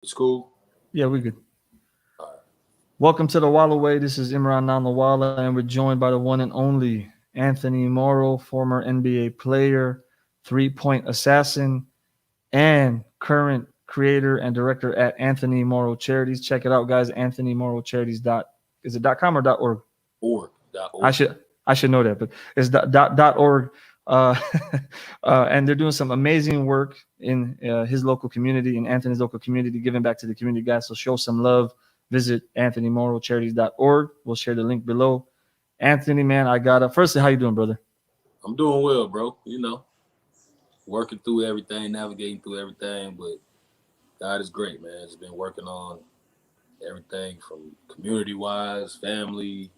It's cool. Yeah, we good. All right. Welcome to the Walla Way. This is Imran Nanlawala, and we're joined by the one and only Anthony Morrow, former NBA player, three-point assassin, and current creator and director at Anthony Morrow Charities. Check it out, guys. Anthony Morrow Charities. Is it .com or .org? Org. I Org. should I should know that, but it's .org. Uh, and they're doing some amazing work in his local community, in Anthony's local community, giving back to the community, guys. So show some love. Visit anthonymorrowcharities.org. We'll share the link below. Anthony, man, I got up. Firstly, how you doing, brother? I'm doing well, bro. Working through everything, navigating through everything, but God is great, man. It's been working on everything from community wise, family,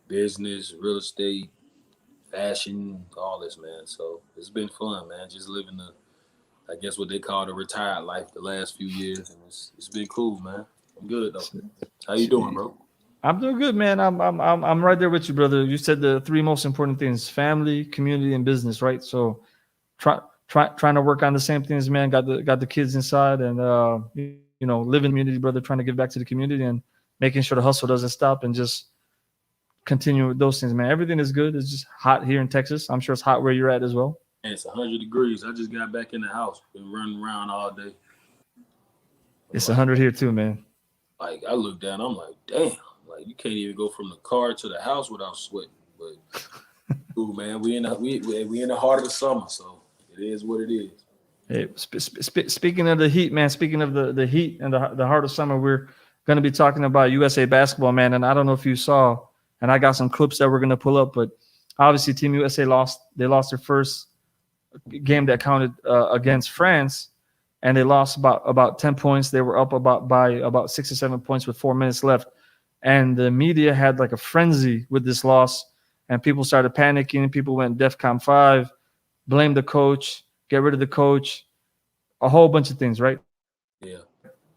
business, real estate, fashion, all this, man. So it's been fun, man. Just living I guess what they call the retired life the last few years, and it's been cool, man. I'm good though. How you doing, bro? I'm doing good, man. I'm right there with you, brother. You said the three most important things: family, community, and business, right? So trying to work on the same things, man. Got the kids inside, and living in the community, brother. Trying to give back to the community and making sure the hustle doesn't stop, and just continue with those things, man. Everything is good. It's just hot here in Texas. I'm sure it's hot where you're at as well. And it's 100 degrees. I just got back in the house. Been running around all day. I'm It's like, 100 here too, man. I look down. I'm like, damn. Like you can't even go from the car to the house without sweating. But cool, man. We in the heart of the summer, so it is what it is. Hey, speaking of the heat, man. Speaking of the heat and the heart of summer, we're going to be talking about USA basketball, man. And I don't know if you saw, and I got some clips that we're going to pull up, but obviously Team USA lost. They lost their first game that counted against France, and they lost about 10 points. They were up by about 6 or 7 points with 4 minutes left, and the media had like a frenzy with this loss, and people started panicking. People went DEFCON 5, blamed the coach, get rid of the coach, a whole bunch of things, right? Yeah.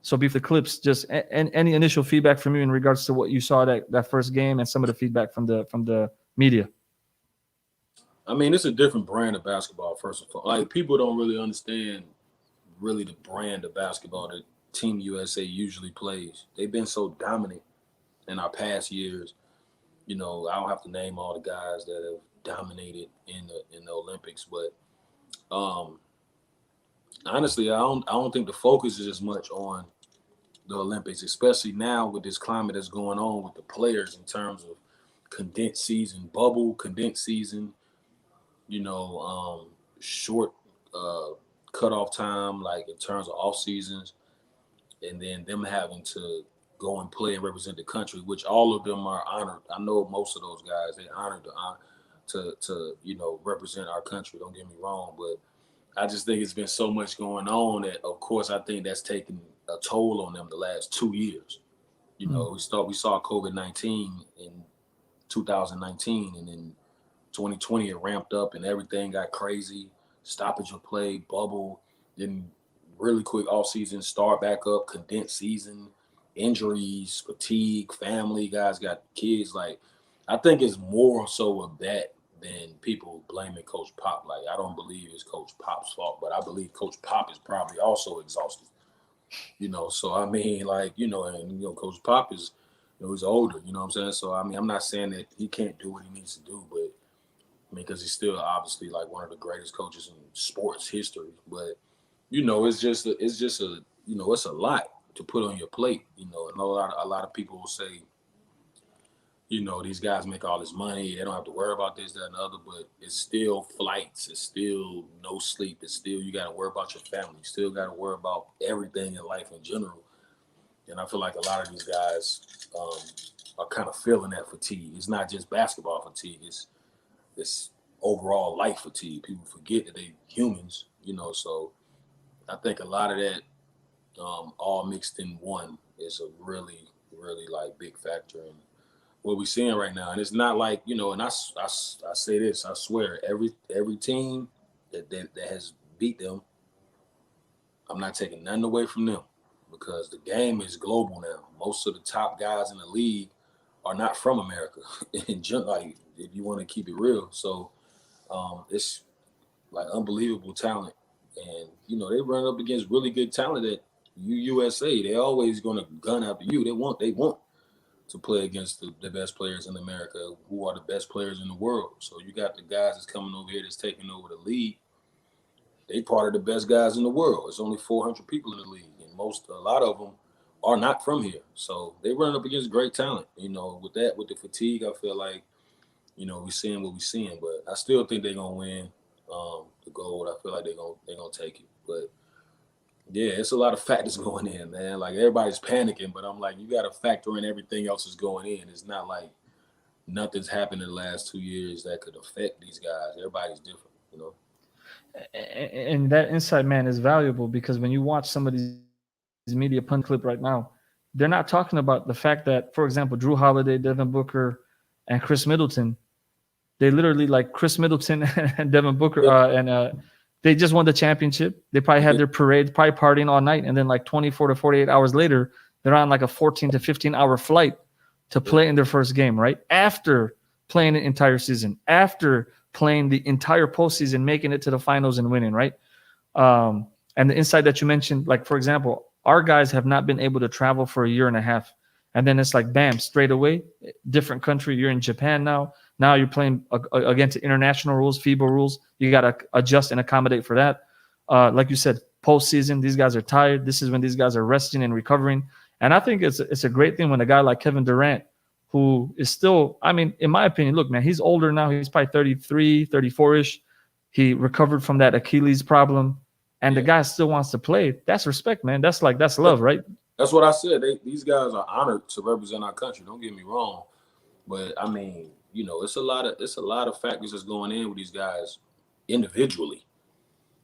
So before the clips, just any initial feedback from you in regards to what you saw that first game and some of the feedback from the media. I mean, it's a different brand of basketball. First of all, like people don't really understand really the brand of basketball that Team USA usually plays. They've been so dominant in our past years. I don't have to name all the guys that have dominated in the Olympics, but um, honestly, I don't think the focus is as much on the Olympics, especially now with this climate that's going on with the players in terms of condensed season, bubble, condensed season, short uh, cutoff time, like in terms of off seasons, and then them having to go and play and represent the country, which all of them are honored. I know most of those guys they honored to represent our country. Don't get me wrong, but I just think it's been so much going on that, of course, I think that's taken a toll on them the last 2 years. Mm. We saw COVID-19 in 2019, and then 2020 it ramped up and everything got crazy. Stoppage of play, bubble, then really quick off season, start back up, condensed season, injuries, fatigue, family, guys got kids. Like I think it's more so of that than people blaming Coach Pop. Like I don't believe it's Coach Pop's fault, but I believe Coach Pop is probably also exhausted. So I mean, like, and Coach Pop is, he's older, you know what I'm saying? So I mean, I'm not saying that he can't do what he needs to do, but I mean, because he's still obviously like one of the greatest coaches in sports history. But it's a lot to put on your plate. And a lot of people will say, these guys make all this money, they don't have to worry about this, that, and the other. But it's still flights, it's still no sleep, it's still you got to worry about your family, you still got to worry about everything in life in general. And I feel like a lot of these guys um, are kind of feeling that fatigue. It's not just basketball fatigue. It's overall life fatigue. People forget that they humans, So I think a lot of that all mixed in one is a really, really like big factor in what we're seeing right now. And it's not like and I say this, I swear, every team that has beat them, I'm not taking nothing away from them because the game is global now. Most of the top guys in the league are not from America. Like if you want to keep it real, so it's like unbelievable talent, and they run up against really good talent that USA, they're always going to gun after you. They want to play against the best players in America, who are the best players in the world. So you got the guys that's coming over here that's taking over the league. They part of the best guys in the world. It's only 400 people in the league, and a lot of them are not from here. So they run up against great talent. You know, with the fatigue, I feel like, you know, we're seeing what we're seeing, but I still think they're gonna win the gold. I feel like they're gonna take it. But yeah, it's a lot of factors going in, man. Like everybody's panicking, but I'm like, you got to factor in everything else is going in. It's not like nothing's happened in the last 2 years that could affect these guys. Everybody's different, you know. And that insight, man, is valuable because when you watch some of these media pundit clip right now, they're not talking about the fact that, for example, Drew Holiday, Devin Booker, and Chris Middleton, they literally like Chris Middleton and Devin Booker, they just won the championship. They probably had their parade, probably partying all night, and then like 24 to 48 hours later, they're on like a 14 to 15-hour flight to play in their first game, right? After playing an entire season, after playing the entire postseason, making it to the finals and winning, right? And the insight that you mentioned, like, for example, our guys have not been able to travel for a year and a half. And then it's like, bam, straight away, different country. You're in Japan now. Now you're playing against international rules, FIBA rules. You got to adjust and accommodate for that. Like you said, postseason, these guys are tired. This is when these guys are resting and recovering. And I think it's a great thing when a guy like Kevin Durant, who is still, I mean, in my opinion, look, man, he's older now. He's probably 33, 34-ish. He recovered from that Achilles problem. And the guy still wants to play. That's respect, man. That's love, right? That's what I said. These guys are honored to represent our country. Don't get me wrong. But, I mean, you know, it's a lot of factors that's going in with these guys individually.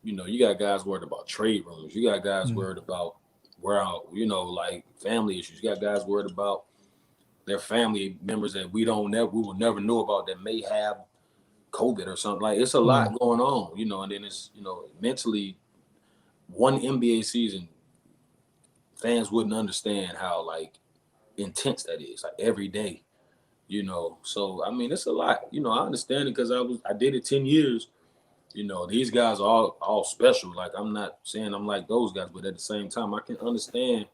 You know, you got guys worried about trade rumors. You got guys worried about like family issues. You got guys worried about their family members that we will never know about that may have COVID or something. Like, it's a lot going on, you know, and then it's, you know, mentally, one NBA season, fans wouldn't understand how, like, intense that is, like, every day, you know. So, I mean, it's a lot. You know, I understand it because I did it 10 years. You know, these guys are all special. Like, I'm not saying I'm like those guys, but at the same time, I can understand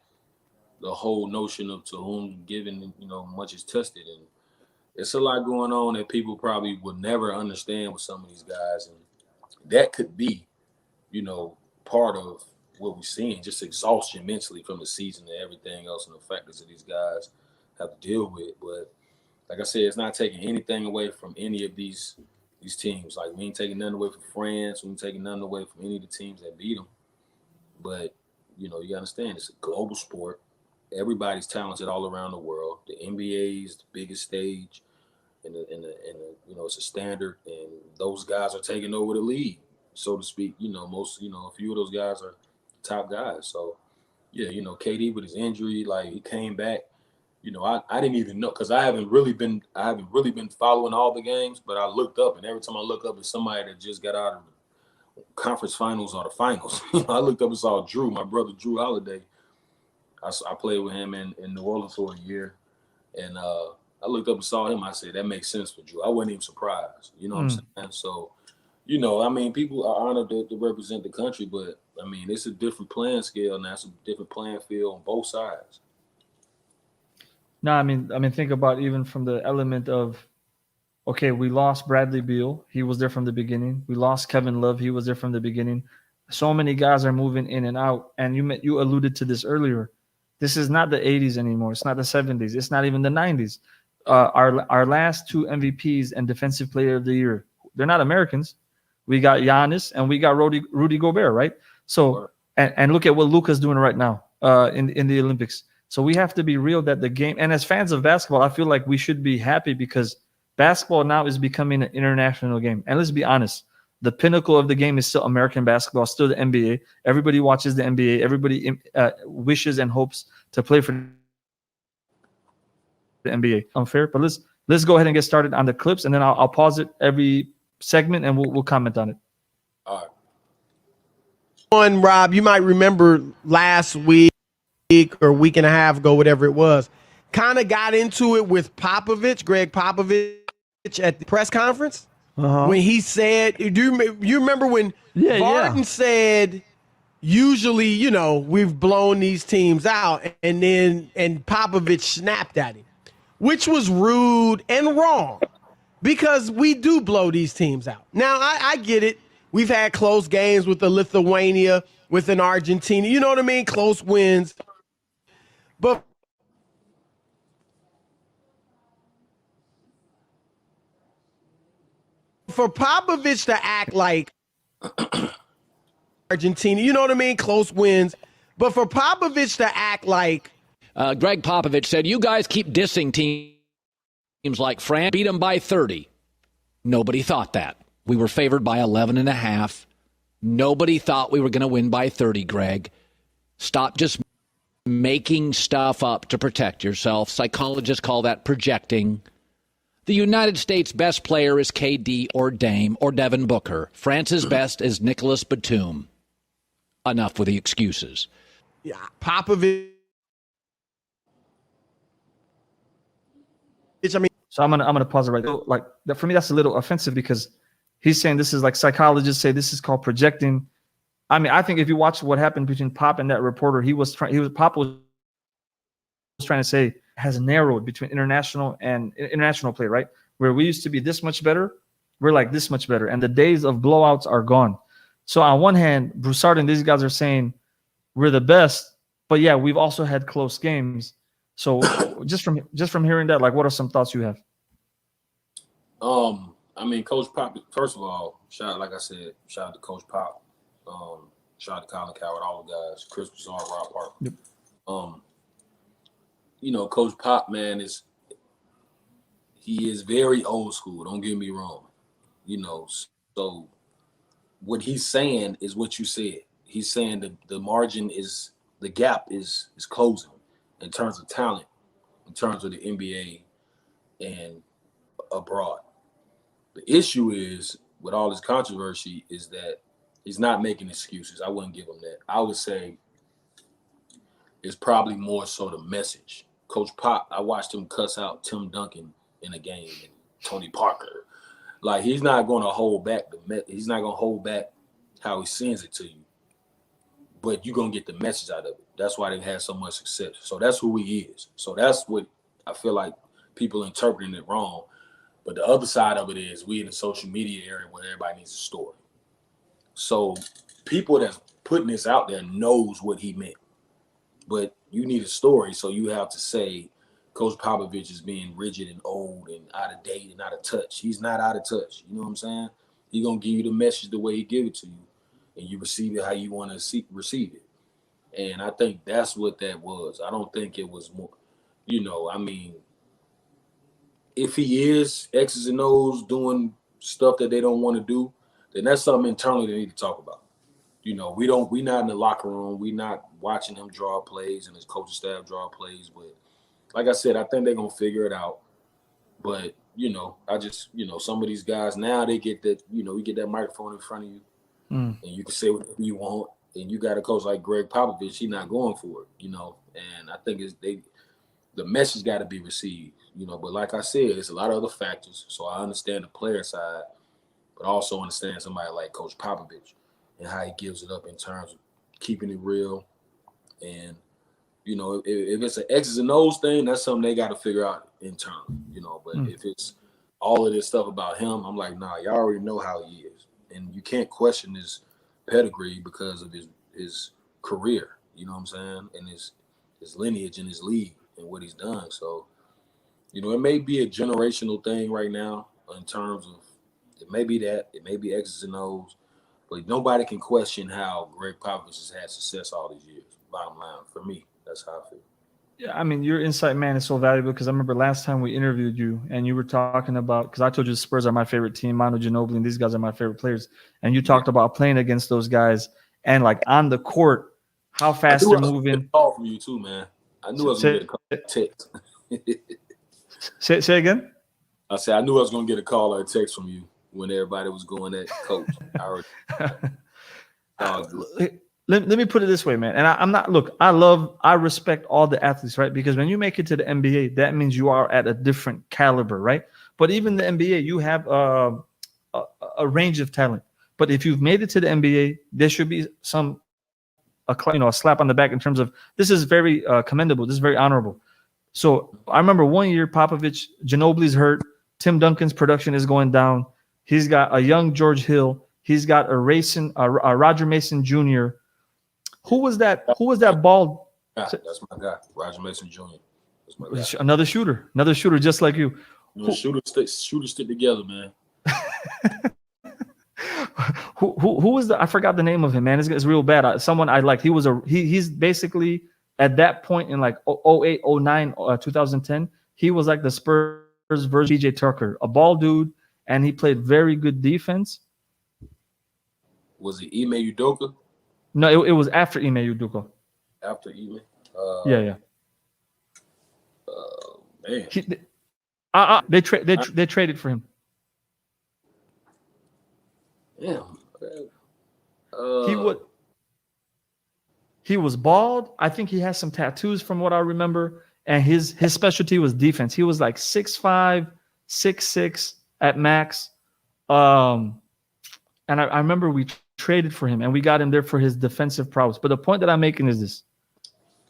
the whole notion of to whom given, you know, much is tested. And it's a lot going on that people probably would never understand with some of these guys. And that could be, you know, part of what we're seeing, just exhaustion mentally from the season and everything else and the factors that these guys have to deal with. But like I said, it's not taking anything away from any of these teams. Like, we ain't taking nothing away from France. We ain't taking nothing away from any of the teams that beat them. But, you know, you understand it's a global sport. Everybody's talented all around the world. The NBA is the biggest stage, and you know, it's a standard, and those guys are taking over the league, so to speak. You know, a few of those guys are top guys. So, yeah, you know, KD with his injury, like, he came back. You know, I didn't even know because I haven't really been following all the games, but I looked up, and every time I look up, it's somebody that just got out of the conference finals or the finals. I looked up and saw my brother Drew Holiday. I played with him in New Orleans for a year, and I looked up and saw him. I said, that makes sense for Drew. I wasn't even surprised. You know what I'm saying? So, you know, I mean, people are honored to represent the country, but, I mean, it's a different playing scale now. It's a different playing field on both sides. No, I mean, think about even from the element of, okay, we lost Bradley Beal. He was there from the beginning. We lost Kevin Love. He was there from the beginning. So many guys are moving in and out. And you alluded to this earlier. This is not the 80s anymore. It's not the 70s. It's not even the 90s. Our last two MVPs and Defensive Player of the Year, they're not Americans. We got Giannis and we got Rudy Gobert, right? So, and look at what Luka's doing right now in the Olympics. So we have to be real that the game, and as fans of basketball, I feel like we should be happy because basketball now is becoming an international game. And let's be honest, the pinnacle of the game is still American basketball, still the NBA. Everybody watches the NBA. Everybody wishes and hopes to play for the NBA. Unfair, but let's go ahead and get started on the clips, and then I'll pause it every segment, and we'll comment on it. All right. One, Rob, you might remember last week or week and a half ago, whatever it was, kind of got into it with Greg Popovich at the press conference when he said, you remember when Barton said usually, you know, we've blown these teams out, and Popovich snapped at him, which was rude and wrong because we do blow these teams out. Now, I get it. We've had close games with the Lithuania, with an Argentina, you know what I mean? Close wins. But for Popovich to act like Argentina, you know what I mean? Close wins. But for Popovich to act like Greg Popovich said, you guys keep dissing teams like France, beat them by 30. Nobody thought that. We were favored by 11.5. Nobody thought we were going to win by 30, Greg. Stop just making stuff up to protect yourself. Psychologists call that projecting. The United States' best player is KD or Dame or Devin Booker. France's best is Nicolas Batum. Enough with the excuses. Yeah, Popovich. I mean, So I'm gonna pause it right there. Like that, for me, that's a little offensive because he's saying this is like psychologists say this is called projecting. I mean, I think if you watch what happened between Pop and that reporter, Pop was trying to say has narrowed between international play, right? Where we used to be this much better, we're like this much better, and the days of blowouts are gone. So on one hand, Broussard and these guys are saying we're the best, but yeah, we've also had close games. So just from hearing that, like, what are some thoughts you have? I mean, Coach Pop. First of all, shout out to Coach Pop. Shout out to Colin Coward, all the guys, Chris Broussard, Rob Parker. Yep. You know, Coach Pop, man, he is very old school. Don't get me wrong. You know, so what he's saying is what you said. He's saying that the gap is closing in terms of talent, in terms of the NBA and abroad. The issue is with all this controversy is that he's not making excuses. I wouldn't give him that. I would say it's probably more so the message. Coach Pop, I watched him cuss out Tim Duncan in a game and Tony Parker. Like, he's not going to hold back he's not going to hold back how he sends it to you. But you're going to get the message out of it. That's why they've had so much success. So that's who he is. So that's what I feel like people interpreting it wrong. But the other side of it is we in the social media area where everybody needs a story. So people that's putting this out there knows what he meant. But you need a story, so you have to say Coach Popovich is being rigid and old and out of date and out of touch. He's not out of touch. You know what I'm saying? He's going to give you the message the way he give it to you. And you receive it how you want to receive it. And I think that's what that was. I don't think it was more, you know, I mean, if he is X's and O's doing stuff that they don't want to do, then that's something internally they need to talk about. You know, we not in the locker room. We not watching him draw plays and his coaching staff draw plays. But like I said, I think they're going to figure it out. But, you know, some of these guys now, they get that, you know, you get that microphone in front of you and you can say whatever you want. And you got a coach like Greg Popovich, he's not going for it, you know. And I think the message got to be received, you know. But like I said, it's a lot of other factors. So I understand the player side, but I also understand somebody like Coach Popovich and how he gives it up in terms of keeping it real. And, you know, if it's an X's and O's thing, that's something they got to figure out internally, you know. But if it's all of this stuff about him, I'm like, nah, y'all already know how he is. And you can't question his pedigree because of his career, you know what I'm saying, and his lineage in his league and what he's done. So, you know, it may be a generational thing right now in terms of it may be X's and O's, but nobody can question how Greg Popovich has had success all these years. Bottom line, for me, that's how I feel. Yeah, I mean, your insight, man, is so valuable because I remember last time we interviewed you and you were talking about, because I told you the Spurs are my favorite team, Manu Ginobili, and these guys are my favorite players. And you talked about playing against those guys and, like, on the court, how fast they're moving. I call from you too, man. I knew I was going to get a text. Say again? I said I knew I was going to get a call or a text from you when everybody was going at Coach. Let me put it this way, man. And I'm not, look, I respect all the athletes, right? Because when you make it to the NBA, that means you are at a different caliber, right? But even the NBA, you have a range of talent. But if you've made it to the NBA, there should be some a slap on the back in terms of this is very commendable. This is very honorable. So I remember one year Popovich, Ginobili's hurt. Tim Duncan's production is going down. He's got a young George Hill. He's got a Roger Mason Jr. Who was that bald? That's my guy, Roger Mason Jr. That's my guy. Another shooter just like you. Shooters stick together, man. Who was I forgot the name of him, man. It's real bad. Someone I liked. He's basically at that point in like 08, 09, 2010. He was like the Spurs version PJ Tucker, a bald dude, and he played very good defense. Was it Ime Udoka? No, it was after Ime Udoka. After Ime? Yeah. Man. They traded for him. Damn. He was bald. I think he has some tattoos from what I remember. And his specialty was defense. He was like 6'5", 6'6" at max. And I remember we traded for him and we got him there for his defensive prowess. But the point that I'm making is this.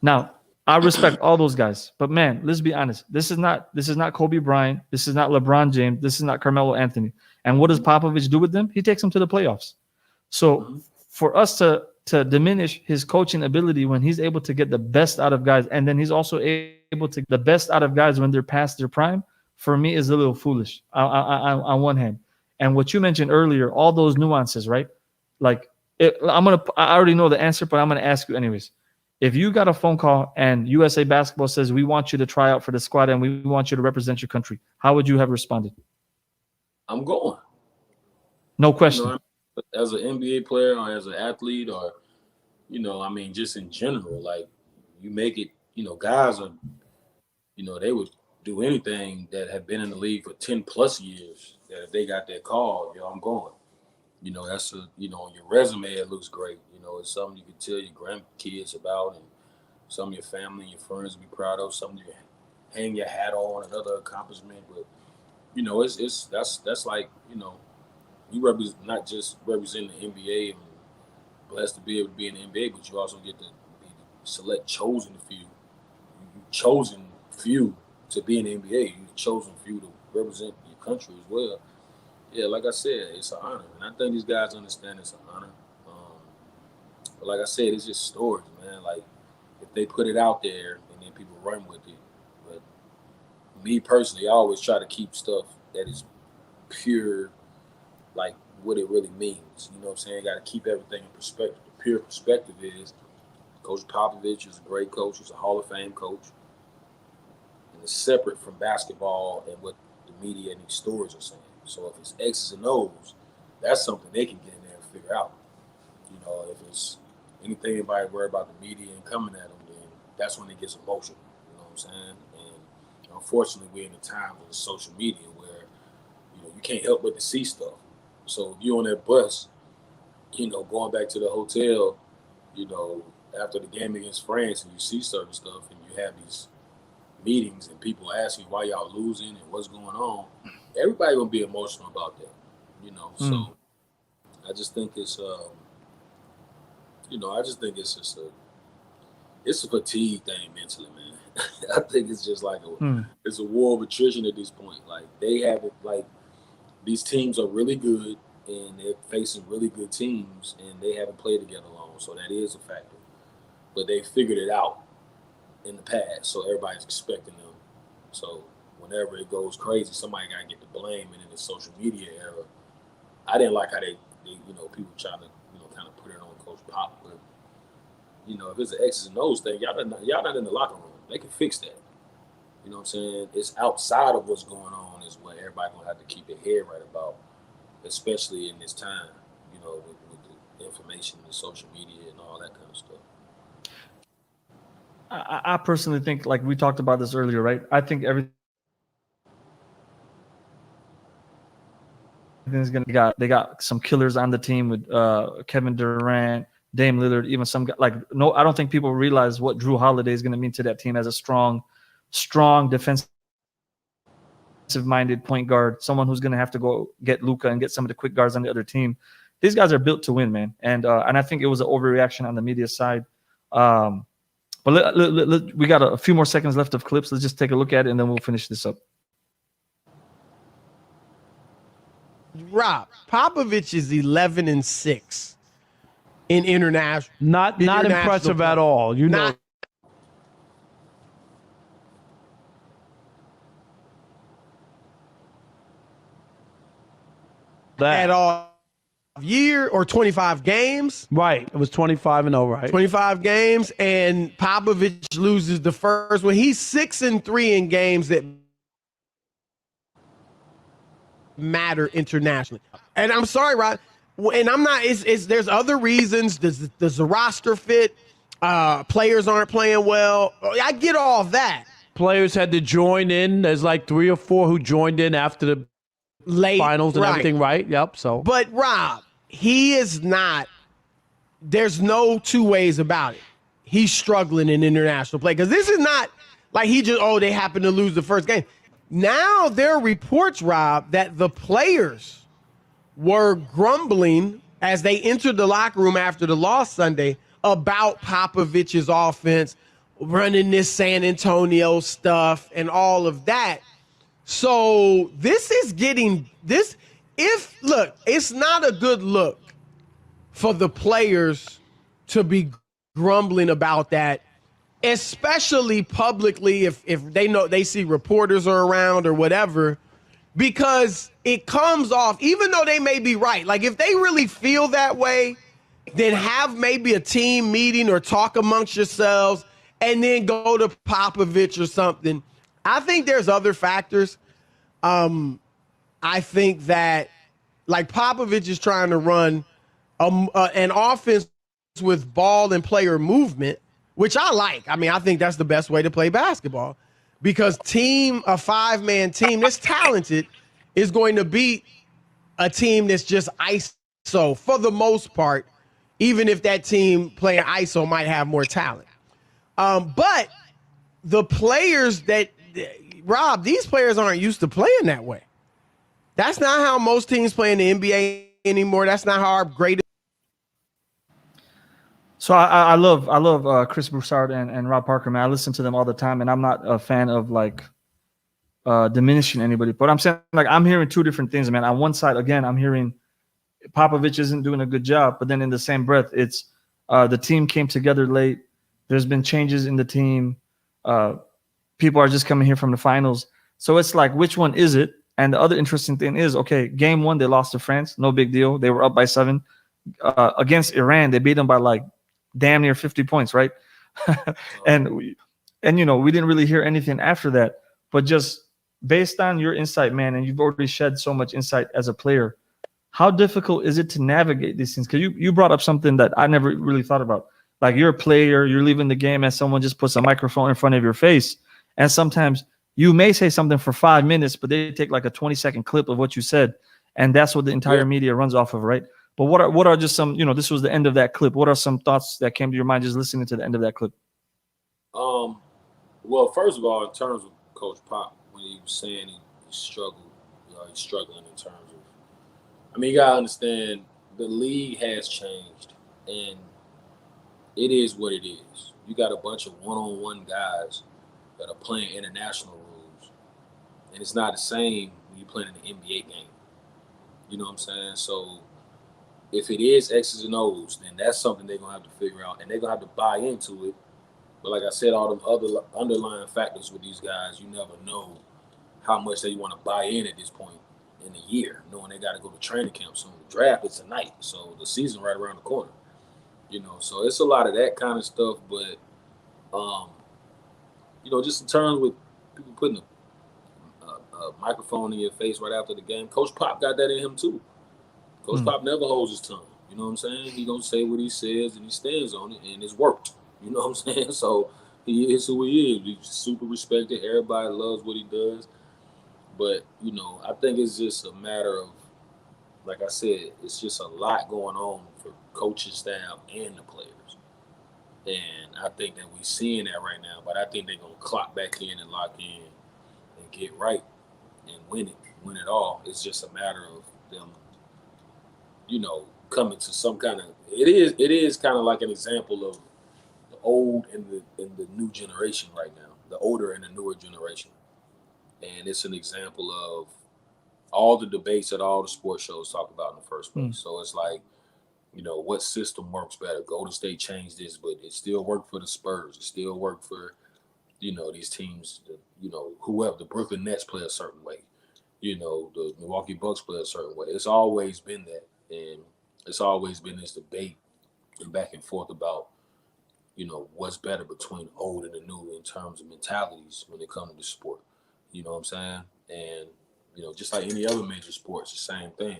Now, I respect all those guys, but man, let's be honest. This is not Kobe Bryant. This is not LeBron James. This is not Carmelo Anthony. And what does Popovich do with them? He takes them to the playoffs. So for us to diminish his coaching ability when he's able to get the best out of guys, and then he's also able to get the best out of guys when they're past their prime, for me is a little foolish on one hand. And what you mentioned earlier, all those nuances, right? Like I already know the answer, but I'm going to ask you anyways. If you got a phone call and USA Basketball says, we want you to try out for the squad and we want you to represent your country, how would you have responded? I'm going. No question. You know, as an NBA player or as an athlete or, just in general, like you make it, guys are, they would do anything that have been in the league for 10 plus years that if they got that call, I'm going. That's on your resume, it looks great. It's something you can tell your grandkids about and some of your family and your friends will be proud of, something you hang your hat on, another accomplishment. But, that's like, you not just represent the NBA and blessed to be able to be in the NBA, but you also get to be select chosen few. You've chosen few to be in the NBA. You've chosen few to represent your country as well. Yeah, like I said, it's an honor. And I think these guys understand it's an honor. But like I said, it's just stories, man. Like, if they put it out there and then people run with it. But me personally, I always try to keep stuff that is pure, like what it really means. You know what I'm saying? Got to keep everything in perspective. The pure perspective is Coach Popovich is a great coach. He's a Hall of Fame coach. And it's separate from basketball and what the media and these stories are saying. So if it's X's and O's, that's something they can get in there and figure out. If it's anything anybody worry about the media and coming at them, then that's when it gets emotional. You know what I'm saying? And unfortunately, we're in a time with social media where, you can't help but to see stuff. So if you're on that bus, going back to the hotel, after the game against France and you see certain stuff and you have these meetings and people ask you why y'all losing and what's going on, everybody gonna be emotional about that, So I just think it's, it's a fatigue thing mentally, man. I think it's just like it's a war of attrition at this point. Like they have it, like these teams are really good and they're facing really good teams and they haven't played together long, so that is a factor. But they figured it out in the past, so everybody's expecting them. So whenever it goes crazy, somebody got to get the blame. And in the social media era, I didn't like how they people trying to, kind of put it on Coach Pop. But, if it's an X's and O's thing, y'all not in the locker room. They can fix that. You know what I'm saying? It's outside of what's going on is what everybody going to have to keep their head right about, especially in this time, with the information and social media and all that kind of stuff. I personally think, like we talked about this earlier, right? I think everything's gonna they got some killers on the team with Kevin Durant, Dame Lillard, even some guy, I don't think people realize what Drew Holiday is going to mean to that team as a strong defensive-minded point guard, someone who's going to have to go get Luka and get some of the quick guards on the other team. These guys are built to win, man. And I think it was an overreaction on the media side. But we got a few more seconds left of clips. Let's just take a look at it, and then we'll finish this up. Rob, Popovich is 11-6 in international. Not impressive play. at all. You know. That. At all. Year or 25 games. Right. It was 25-0, right? 25 games, and Popovich loses the first one. He's 6-3 in games that matter internationally. And I'm sorry, Rod, and I'm not. There's other reasons. Does the roster fit? Players aren't playing well. I get all that. Players had to join in. There's like 3 or 4 who joined in after the late finals and everything, right? Yep. So, but Rob, he is not. There's no two ways about it. He's struggling in international play because this is not like he just they happened to lose the first game. Now there are reports, Rob, that the players were grumbling as they entered the locker room after the loss Sunday about Popovich's offense, running this San Antonio stuff and all of that. So this is getting this. Look, it's not a good look for the players to be grumbling about that, especially publicly if they know they see reporters are around or whatever, because it comes off, even though they may be right. Like if they really feel that way, then have maybe a team meeting or talk amongst yourselves and then go to Popovich or something. I think there's other factors. I think that like Popovich is trying to run an offense with ball and player movement, which I like. I mean, I think that's the best way to play basketball because a 5-man team that's talented is going to beat a team that's just ISO for the most part, even if that team playing ISO might have more talent. But the players Rob, these players aren't used to playing that way. That's not how most teams play in the NBA anymore. That's not how our greatest. So I love Chris Broussard and Rob Parker, man. I listen to them all the time, and I'm not a fan of like diminishing anybody. But I'm saying like I'm hearing two different things, man. On one side, again, I'm hearing Popovich isn't doing a good job, but then in the same breath, it's the team came together late. There's been changes in the team. People are just coming here from the finals. So it's like, which one is it? And the other interesting thing is, okay, game 1, they lost to France. No big deal. They were up by 7. Against Iran, they beat them by like damn near 50 points, right? and we didn't really hear anything after that. But just based on your insight, man, and you've already shed so much insight as a player, how difficult is it to navigate these things? Because you brought up something that I never really thought about. Like you're a player, you're leaving the game and someone just puts a microphone in front of your face. And sometimes you may say something for 5 minutes, but they take like a 20-second clip of what you said. And that's what the entire media runs off of, right? But what are just some, this was the end of that clip. What are some thoughts that came to your mind just listening to the end of that clip? Well, first of all, in terms of Coach Pop, when he was saying he struggled, he's struggling in terms of, you got to understand the league has changed and it is what it is. You got a bunch of one-on-one guys that are playing international rules, and it's not the same when you're playing in the NBA game. You know what I'm saying? So if it is X's and O's, then that's something they're going to have to figure out, and they're going to have to buy into it. But like I said, all them other underlying factors with these guys, you never know how much they want to buy in at this point in the year, knowing they got to go to training camp soon. The draft is tonight, so the season right around the corner. So it's a lot of that kind of stuff, but just in terms with people putting a microphone in your face right after the game, Coach Pop got that in him too. Coach Pop never holds his tongue. You know what I'm saying? He gonna say what he says and he stands on it, and it's worked. You know what I'm saying? So he is who he is. He's super respected. Everybody loves what he does. But, I think it's just a matter of, like I said, it's just a lot going on for coaching staff and the players. And I think that we're seeing that right now. But I think they're going to clock back in and lock in and get right and win it all. It's just a matter of them, coming to some kind of – it is kind of like an example of the old and the new generation right now, the older and the newer generation, and it's an example of all the debates that all the sports shows talk about in the first place. So it's like, what system works better? Golden State changed this, but it still worked for the Spurs. It still worked for, these teams, whoever. The Brooklyn Nets play a certain way. The Milwaukee Bucks play a certain way. It's always been that. And it's always been this debate and back and forth about, what's better between old and the new in terms of mentalities when it comes to the sport. You know what I'm saying? And, just like any other major sports, the same thing.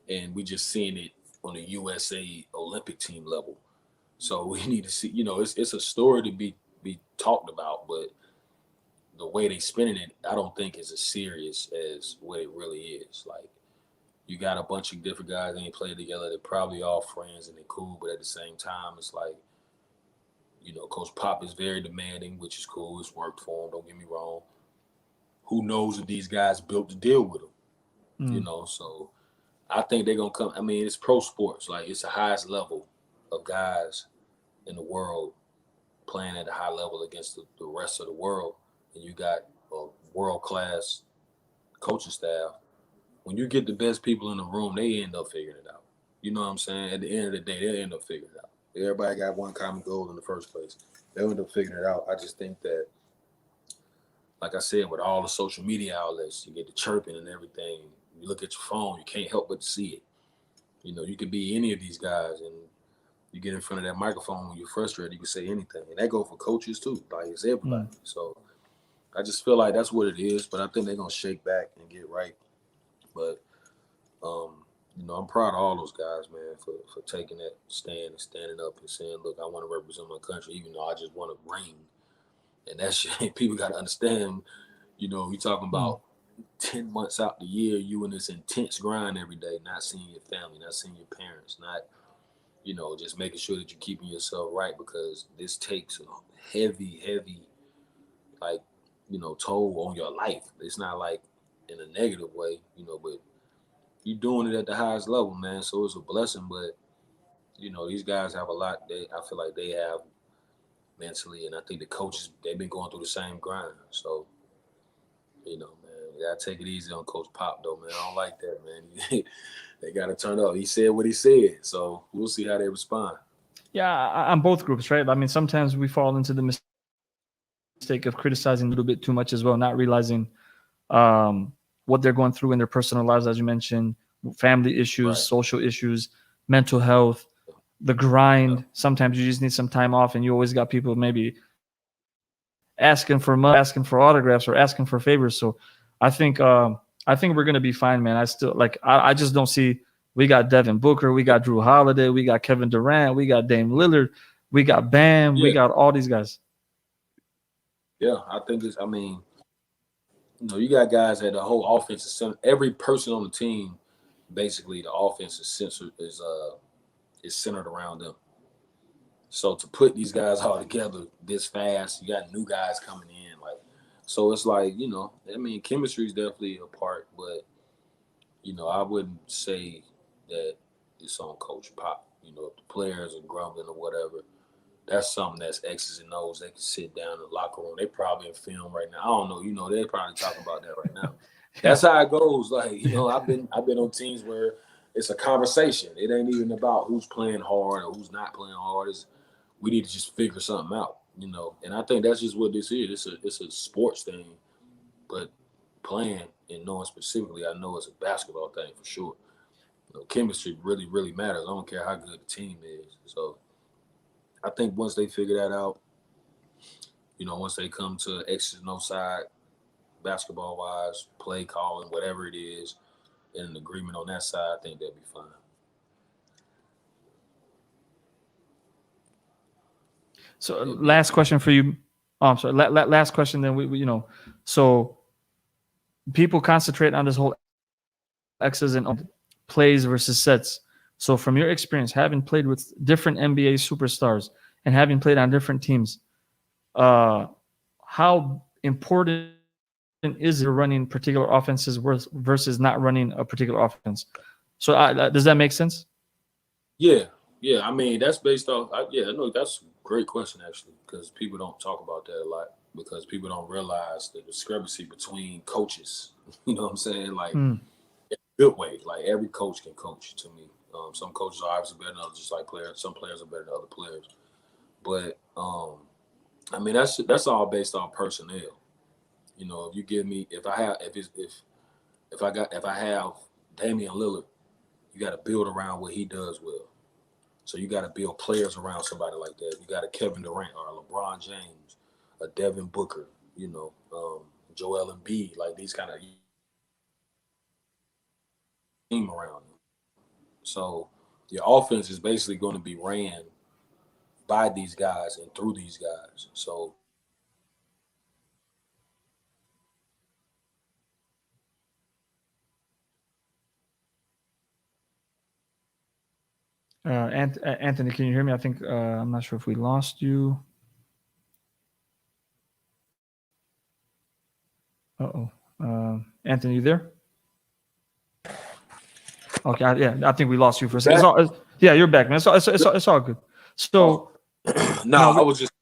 And we just seeing it on the USA Olympic team level. So we need to see, it's a story to be talked about, but the way they spinning it, I don't think is as serious as what it really is. Like, you got a bunch of different guys that ain't played together. They're probably all friends and they're cool, but at the same time, it's like, Coach Pop is very demanding, which is cool. It's worked for him. Don't get me wrong. Who knows if these guys built to deal with him? So I think they're gonna come. I mean, it's pro sports. Like, it's the highest level of guys in the world playing at a high level against the rest of the world, and you got a world-class coaching staff. When you get the best people in the room, they end up figuring it out. You know what I'm saying? At the end of the day, they end up figuring it out. Everybody got one common goal in the first place. They'll end up figuring it out. I just think that, like I said, with all the social media outlets, you get the chirping and everything. You look at your phone, you can't help but see it. You could be any of these guys, and you get in front of that microphone when you're frustrated, you can say anything. And that goes for coaches too, like it's everybody. So I just feel like that's what it is, but I think they're going to shake back and get right. But, I'm proud of all those guys, man, for taking that stand and standing up and saying, look, I want to represent my country, even though I just want to ring. And that shit, people got to understand, we talking about 10 months out the year, you in this intense grind every day, not seeing your family, not seeing your parents, not, just making sure that you're keeping yourself right, because this takes a heavy, like, toll on your life. It's not like in a negative way, but you're doing it at the highest level, man. So it's a blessing, but, these guys have a lot. I feel like they have mentally, and I think the coaches, they've been going through the same grind. So, man, you gotta take it easy on Coach Pop, though, man. I don't like that, man. They gotta turn up. He said what he said, so we'll see how they respond. Yeah, on both groups, right? I mean, sometimes we fall into the mistake of criticizing a little bit too much as well, not realizing what they're going through in their personal lives, as you mentioned, family issues, Right. social issues, mental health, the grind. Sometimes you just need some time off, and you always got people maybe asking for money, asking for autographs, or asking for favors. So I think we're gonna be fine, man. I just don't see. We got Devin Booker, we got Drew Holiday, we got Kevin Durant, we got Dame Lillard, we got Bam, we got all these guys. Yeah, I think it's. I mean, you got guys that the whole offense is centered. Every person on the team, basically, the offense is centered around them. So to put these guys all together this fast, you got new guys coming in, like, so it's like, I mean, chemistry is definitely a part, but I wouldn't say that it's on Coach Pop. If the players are grumbling or whatever, that's something that's X's and O's. They can sit down in the locker room. They probably in film right now. I don't know. They're probably talking about that right now. That's how it goes. Like, I've been on teams where it's a conversation. It ain't even about who's playing hard or who's not playing hard. We need to just figure something out, And I think that's just what this is. It's a sports thing, but playing and knowing specifically, I know it's a basketball thing for sure. Chemistry really, really matters. I don't care how good the team is. So I think once they figure that out, once they come to X's and O side, basketball-wise, play calling, whatever it is, and an agreement on that side, I think they'll be fine. So last question for you. Oh, I'm sorry. Last question. Then we so people concentrate on this whole X's and O's, plays versus sets. So from your experience, having played with different NBA superstars and having played on different teams, how important is it running particular offenses versus not running a particular offense? So does that make sense? Yeah, Yeah, I mean that's based off. No, that's a great question actually, because people don't talk about that a lot because people don't realize the discrepancy between coaches. You know what I'm saying? Like, Mm. good way. Like every coach can coach to me. Some coaches are obviously better than others, just like players. Some players are better than other players. But I mean that's all based on personnel. You know, if you give me if I have Damian Lillard, you got to build around what he does well. So you got to build players around somebody like that. You got a Kevin Durant or a LeBron James, a Devin Booker, Joel Embiid, like these kind of team around them. So your offense is basically going to be ran by these guys and through these guys. So Anthony, can you hear me? I think I'm not sure if we lost you. Uh-oh. Anthony, you there? Okay, I think we lost you for a second. Yeah, you're back, man. It's all good. So, I was just.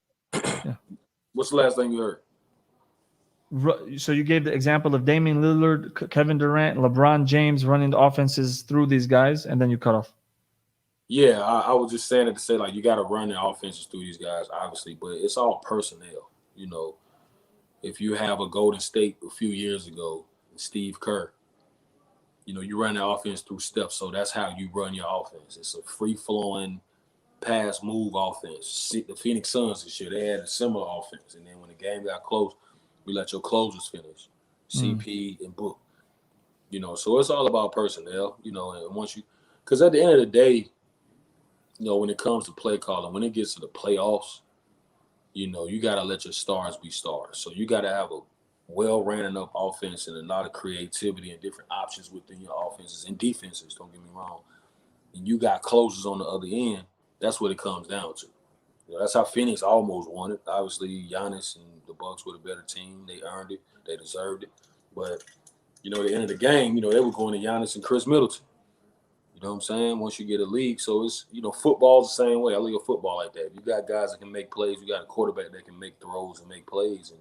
What's the last thing you heard? So you gave the example of Damian Lillard, Kevin Durant, LeBron James running the offenses through these guys, and then you cut off. Yeah, I was just saying it to say, like, you got to run the offenses through these guys, obviously, but it's all personnel. You know, if you have a Golden State a few years ago, Steve Kerr, you run the offense through steps, so that's how you run your offense. It's a free-flowing, pass-move offense. The Phoenix Suns this year, they had a similar offense, and then when the game got close, we let your closers finish, CP and Book. So it's all about personnel, and once because at the end of the day, when it comes to play calling, when it gets to the playoffs, you got to let your stars be stars. So you got to have a well-ran enough offense and a lot of creativity and different options within your offenses and defenses, don't get me wrong. And you got closers on the other end, that's what it comes down to. That's how Phoenix almost won it. Obviously, Giannis and the Bucks were the better team. They earned it. They deserved it. But, at the end of the game, they were going to Giannis and Chris Middleton. You know what I'm saying? Once you get a league. So it's, football's the same way. I look at football like that. You got guys that can make plays. You got a quarterback that can make throws and make plays and,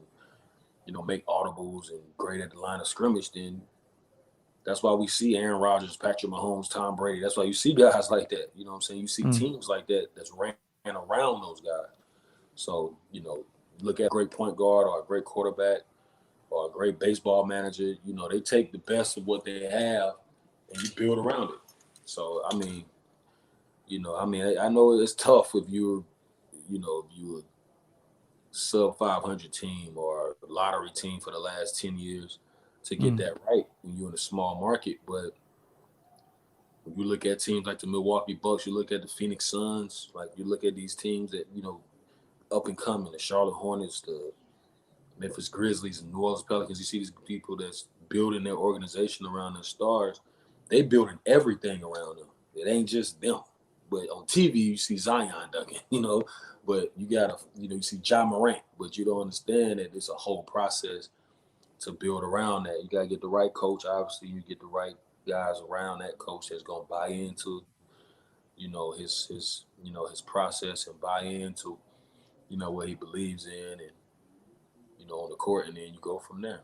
make audibles and great at the line of scrimmage. Then that's why we see Aaron Rodgers, Patrick Mahomes, Tom Brady. That's why you see guys like that. You know what I'm saying? You see teams like that that's ran around those guys. So, look at a great point guard or a great quarterback or a great baseball manager. They take the best of what they have and you build around it. So, I mean, I know it's tough if you're a sub 500 team or a lottery team for the last 10 years to get that right when you're in a small market. But when you look at teams like the Milwaukee Bucks, you look at the Phoenix Suns, like you look at these teams that, up and coming, the Charlotte Hornets, the Memphis Grizzlies, and New Orleans Pelicans, you see these people that's building their organization around their stars. They building everything around them. It ain't just them. But on TV, you see Zion dunking, but you gotta, you see Ja Morant, but you don't understand that it's a whole process to build around that. You gotta get the right coach. Obviously, you get the right guys around that coach that's gonna buy into, his process and buy into, what he believes in, and on the court, and then you go from there.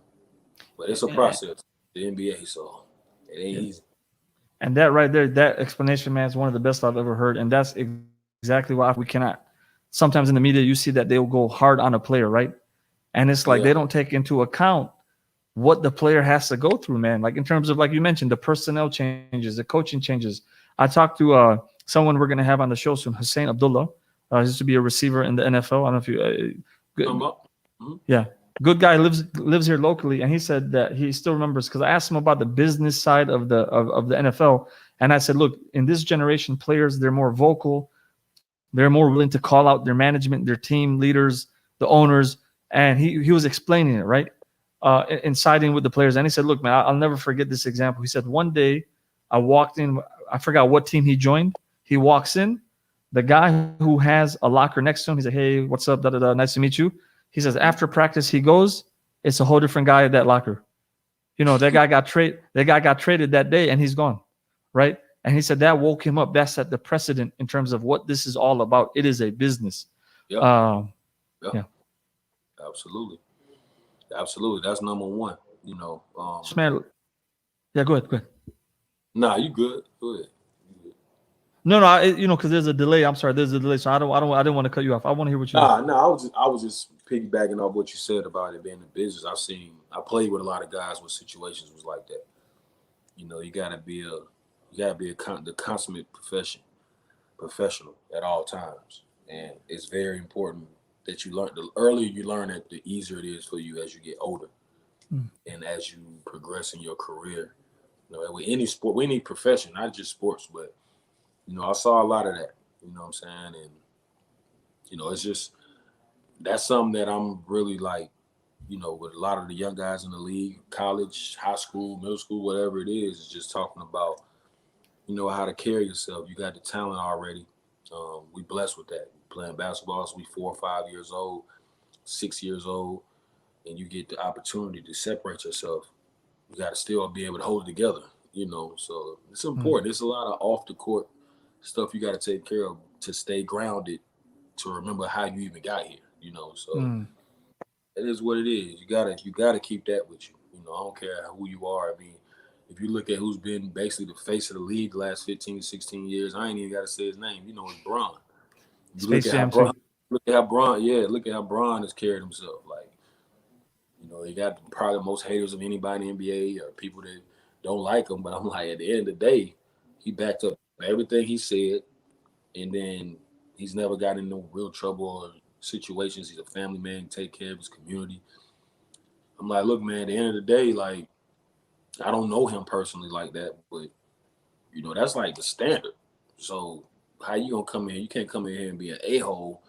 But it's a process, the NBA, so it ain't easy. And that right there, that explanation, man, is one of the best I've ever heard. And that's exactly why we cannot. Sometimes in the media, you see that they'll go hard on a player, right? And it's like they don't take into account what the player has to go through, man. Like in terms of, like you mentioned, the personnel changes, the coaching changes. I talked to someone we're going to have on the show soon, Hussein Abdullah. He used to be a receiver in the NFL. I don't know if you yeah. Good guy, lives here locally, and he said that he still remembers because I asked him about the business side of the NFL, and I said, look, in this generation, players, they're more vocal, they're more willing to call out their management, their team leaders, the owners, and he was explaining it, right, and siding with the players, and he said, look, man, I'll never forget this example. He said one day I walked in, I forgot what team he joined. He walks in, the guy who has a locker next to him, he said, hey, what's up, nice to meet you. He says after practice he goes, it's a whole different guy at that locker. That guy got traded that day and he's gone, right? And he said that woke him up. That set the precedent in terms of what this is all about. It is a business. Yep. Yep. Yeah. Absolutely. That's number one. You know. Man, yeah, go ahead. Nah, you good. Go ahead. No, because there's a delay. I'm sorry, there's a delay, so I didn't want to cut you off. I want to hear what you. I was just piggybacking off what you said about it being a business. I played with a lot of guys where situations was like that. You know, you gotta be the consummate professional at all times, and it's very important that you learn. The earlier you learn it, the easier it is for you as you get older, and as you progress in your career. You know, with any sport, with any profession, not just sports, but you know, I saw a lot of that. You know what I'm saying? And you know, it's just that's something that I'm really like, you know, with a lot of the young guys in the league, college, high school, middle school, whatever it is just talking about, you know, how to carry yourself. You got the talent already. We blessed with that. Playing basketball since we 4 or 5 years old, 6 years old, and you get the opportunity to separate yourself. You got to still be able to hold it together, you know. So it's important. There's a lot of off the court stuff you got to take care of to stay grounded, to remember how you even got here, you know. So it is what it is. You gotta keep that with you. You know, I don't care who you are. I mean, if you look at who's been basically the face of the league the last 15, 16 years, I ain't even gotta say his name. You know, it's Bron. You look at how Bron has carried himself. Like, you know, he got probably the most haters of anybody in the NBA or people that don't like him. But I'm like, at the end of the day, he backed up everything he said, and then he's never got in no real trouble or situations. He's a family man, take care of his community. I'm like, look, man, at the end of the day, like, I don't know him personally like that, but, you know, that's like the standard. So how you gonna come in? You can't come in here and be an a-hole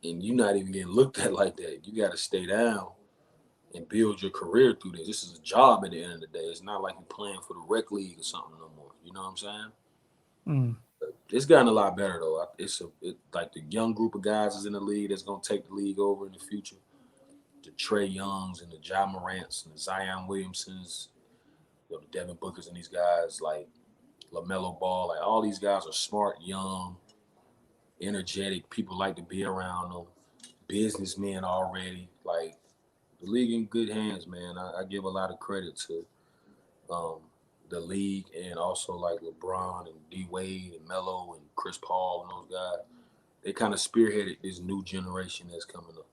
and you're not even getting looked at like that. You got to stay down and build your career through this. This is a job at the end of the day. It's not like you're playing for the rec league or something no more. You know what I'm saying? It's gotten a lot better, though. It's like the young group of guys is in the league that's going to take the league over in the future. The Trey Youngs and the Ja Morants and the Zion Williamsons, you know, the Devin Bookers and these guys, like LaMelo Ball, like all these guys are smart, young, energetic. People like to be around them. Businessmen already. Like, the league in good hands, man. I give a lot of credit to the league and also like LeBron and D Wade and Melo and Chris Paul and those guys. They kind of spearheaded this new generation that's coming up.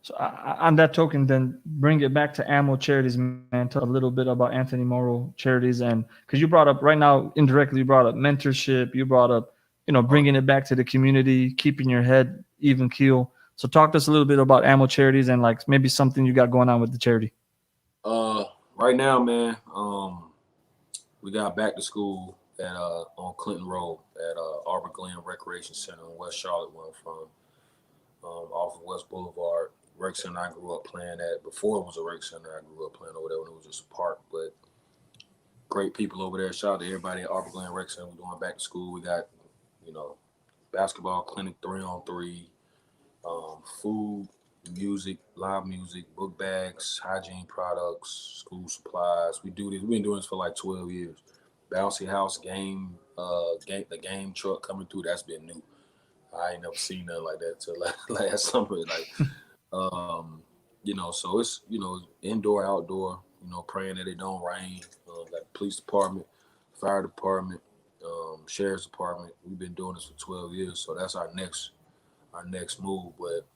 So on that token, then bring it back to Ammo Charities, man. Talk a little bit about Anthony Morrow Charities, and because you brought up right now indirectly, you brought up mentorship, you brought up, you know, bringing it back to the community, keeping your head even keel. So talk to us a little bit about Ammo Charities and like maybe something you got going on with the charity. Right now, man, we got back to school at on Clinton Road at Arbor Glen Recreation Center in West Charlotte, where I'm from, off of West Boulevard. Rec center I grew up playing at. Before it was a rec center, I grew up playing over there when it was just a park. But great people over there. Shout out to everybody at Arbor Glen Rec Center. We're going back to school. We got, you know, basketball clinic 3-on-3, food, music, live music, book bags, hygiene products, school supplies. We do this. We've been doing this for like 12 years. Bouncy house game, the game truck coming through. That's been new. I ain't never seen nothing like that till last summer. Like, you know, so it's, you know, indoor, outdoor, you know, praying that it don't rain. Got police department, fire department, sheriff's department. We've been doing this for 12 years. So that's our next move. But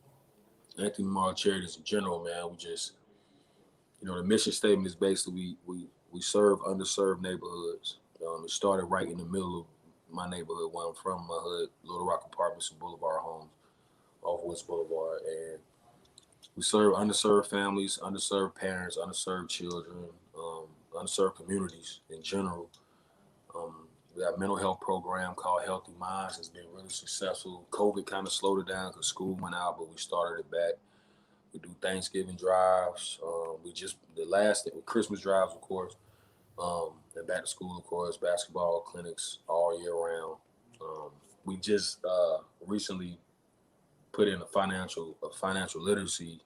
Anthony Morrow Charities in general, man, we just, you know, the mission statement is basically we serve underserved neighborhoods. It started right in the middle of my neighborhood where I'm from, my hood, Little Rock Apartments and Boulevard Homes off West Boulevard. And we serve underserved families, underserved parents, underserved children, underserved communities in general. We got a mental health program called Healthy Minds. It's been really successful. COVID kind of slowed it down because school went out, but we started it back. We do Thanksgiving drives. Christmas drives, of course. And back to school, of course, basketball clinics all year round. We just recently put in a financial literacy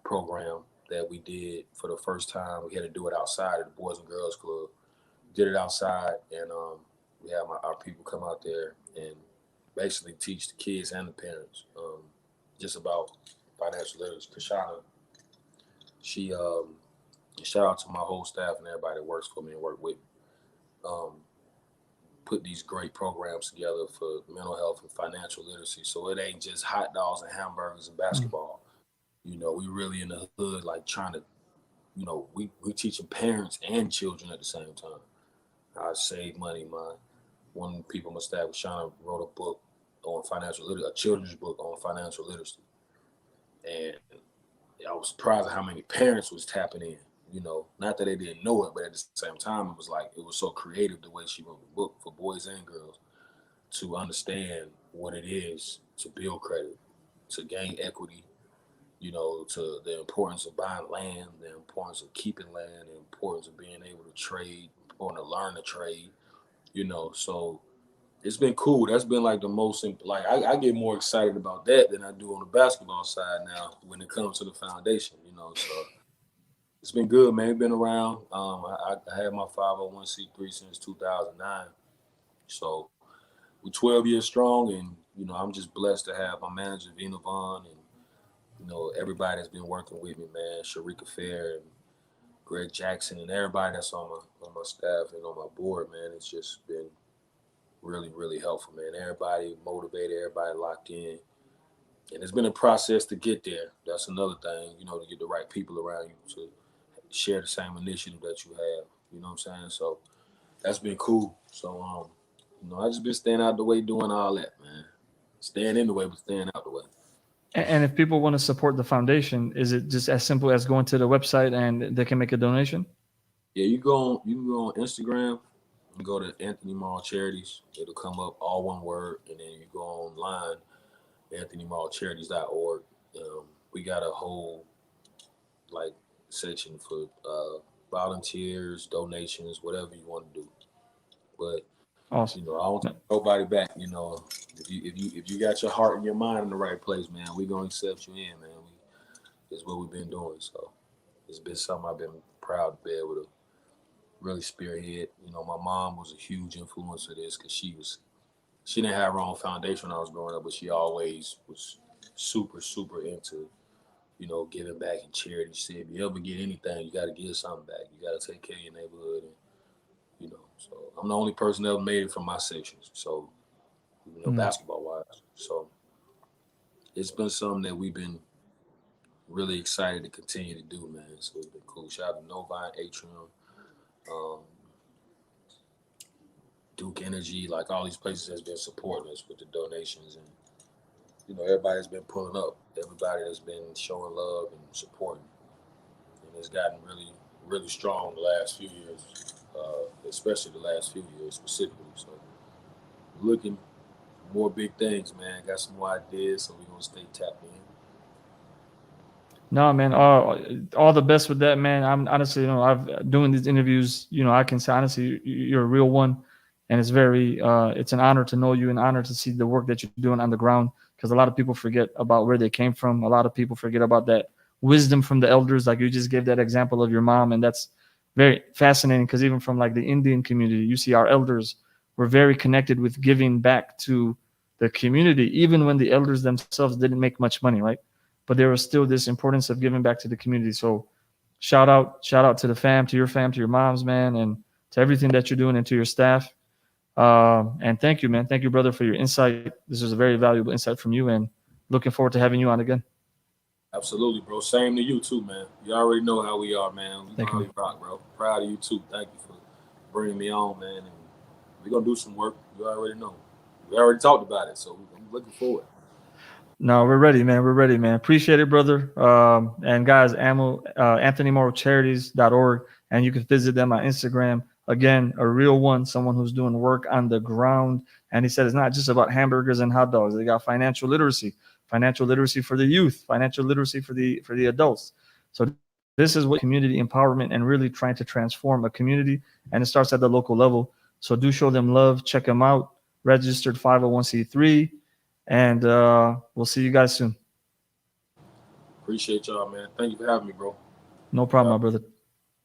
program that we did for the first time. We had to do it outside of the Boys and Girls Club. did it outside, and we had our people come out there and basically teach the kids and the parents just about financial literacy. Kashana, she shout out to my whole staff and everybody that works for me and work with me. Put these great programs together for mental health and financial literacy. So it ain't just hot dogs and hamburgers and basketball. You know, we really in the hood, like trying to, you know, we teaching parents and children at the same time. I save money. One of the people on my staff, Sean, wrote a book on financial literacy, a children's book on financial literacy. And I was surprised at how many parents was tapping in. You know, not that they didn't know it, but at the same time, it was so creative the way she wrote the book for boys and girls to understand what it is to build credit, to gain equity, you know, to the importance of buying land, the importance of keeping land, the importance of being able to trade, or to learn to trade, you know. So it's been cool. That's been like the most, like I get more excited about that than I do on the basketball side now when it comes to the foundation, you know. So it's been good, man. It's been around. I had my 501c3 since 2009. So we're 12 years strong, and, you know, I'm just blessed to have my manager, Vina Vaughn, and, you know, everybody that's been working with me, man, Sharika Fair and Greg Jackson and everybody that's on my staff and on my board, man. It's just been really, really helpful, man. Everybody motivated, everybody locked in. And it's been a process to get there. That's another thing, you know, to get the right people around you to share the same initiative that you have. You know what I'm saying? So that's been cool. So, you know, I just been staying out the way doing all that, man. Staying in the way, but staying out the way. And if people want to support the foundation, is it just as simple as going to the website and they can make a donation? Yeah, you can go on Instagram and go to Anthony Morrow Charities. It'll come up all one word, and then you go online, anthonymorrowcharities.org. We got a whole like section for volunteers, donations, whatever you want to do. But Awesome. you know, I don't take nobody back. You know, if you got your heart and your mind in the right place, man, we gonna accept you in, man. It's what we've been doing. So it's been something I've been proud to be able to really spearhead. You know, my mom was a huge influence of this because she didn't have her own foundation when I was growing up, but she always was super, super into, you know, giving back in charity. She said, if you ever get anything, you got to give something back. You got to take care of your neighborhood. And, you know, so I'm the only person that ever made it from my sections. So, you know, basketball wise. So it's been something that we've been really excited to continue to do, man. So it's been cool. Shout out to Novi, Atrium, Duke Energy, like all these places has been supporting us with the donations, and you know, everybody's been pulling up. Everybody has been showing love and supporting, and it's gotten really, really strong the last few years, especially the last few years specifically. So, looking for more big things, man. Got some more ideas, so we're gonna stay tapped in. No, man. All the best with that, man. I'm honestly, you know, I've doing these interviews. You know, I can say honestly, you're a real one, and it's very, it's an honor to know you, an honor to see the work that you're doing on the ground. Because a lot of people forget about where they came from. A lot of people forget about that wisdom from the elders. Like you just gave that example of your mom, and that's very fascinating. Because even from like the Indian community, you see our elders were very connected with giving back to the community, even when the elders themselves didn't make much money, right? But there was still this importance of giving back to the community. So shout out to the fam, to your moms, man, and to everything that you're doing and to your staff. And thank you, man. Thank you, brother, for your insight. This was a very valuable insight from you, and looking forward to having you on again. Absolutely, bro. Same to you too, man. You already know how we are, man. We Thank you. rock, bro. Proud of you too. Thank you for bringing me on, man. And we're gonna do some work. You already know. We already talked about it, so I'm looking forward. No, we're ready, man. We're ready, man. Appreciate it, brother. And guys, AnthonyMorrowCharities.org, and you can visit them on Instagram. Again, a real one, someone who's doing work on the ground. And he said it's not just about hamburgers and hot dogs. They got financial literacy for the youth, financial literacy for the adults. So this is what community empowerment and really trying to transform a community. And it starts at the local level. So do show them love. Check them out. Registered 501c3. And we'll see you guys soon. Appreciate y'all, man. Thank you for having me, bro. No problem, my brother.